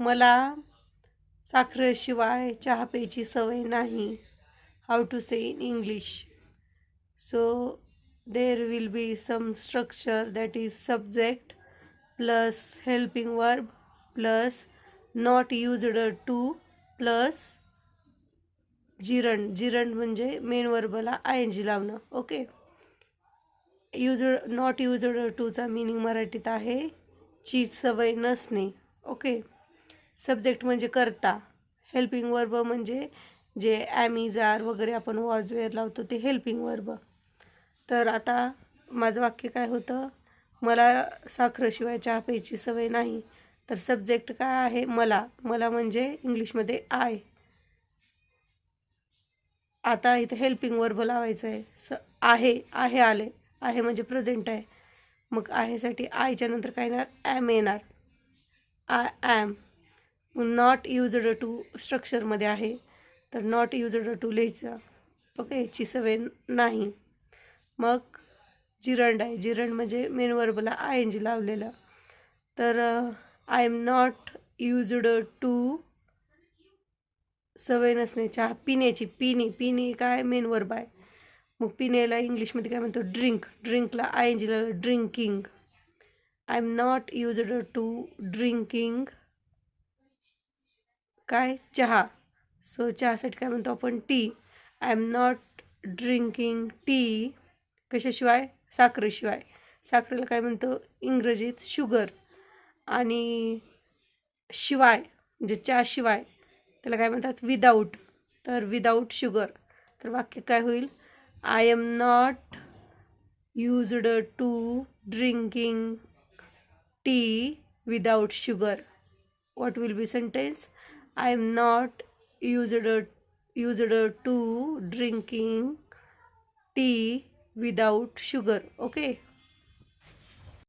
मला साखरेशिवाय चहा प्यायची सवय नाही. How to say in English. So there will be some structure that is subject plus helping verb plus not used to plus gerund. Gerund म्हणजे main वर्बला I N G लावणं. Okay. Not used टूचा meaning मराठीत आहे ची सवय नसणे. Okay. Subject म्हणजे करता. हेल्पिंग वर्ब म्हणजे जे ॲमिजार वगैरे आपण वॉज वेअर लावतो ते हेल्पिंग वर्ब. तर आता माझं वाक्य काय होतं, मला साखरेशिवाय चहा प्यायची सवय नाही. तर सब्जेक्ट काय आहे, मला. मला म्हणजे इंग्लिशमध्ये आय. आता इथं हेल्पिंग वर्ब लावायचं आहे. आहे आहे आले. आहे म्हणजे प्रेझेंट आहे. मग आहेसाठी आयच्या नंतर काय येणार, ॲम येणार. I am. Not used to स्ट्रक्चरमध्ये आहे तर नॉट युज्ड टू लिहायचा. ओके. ची सवय नाही. मग जिरंड आहे. जिरंड म्हणजे मेन वर्बला आय एन जी लावलेलं. तर I am not used to सवय नसणे चहा पिण्याची. पिणे काय मेन वर्ब आहे. मग पिण्याला इंग्लिशमध्ये काय म्हणतो, ड्रिंक. ड्रिंकला आय एन जी लावलं, drinking. I am not used to drinking काय, चहा. सो चहासाठी काय म्हणतो आपण, tea. I am not drinking tea कशाशिवाय, साखरेशिवाय. साखरेला काय म्हणतो इंग्रजीत शुगर. आणि शिवाय म्हणजे चहाशिवाय त्याला काय म्हणतात, विदाऊट. तर विदाऊट शुगर. तर वाक्य काय होईल, I am not used to drinking tea without sugar. what will be sentence, I am not used to drinking tea without sugar. Okay.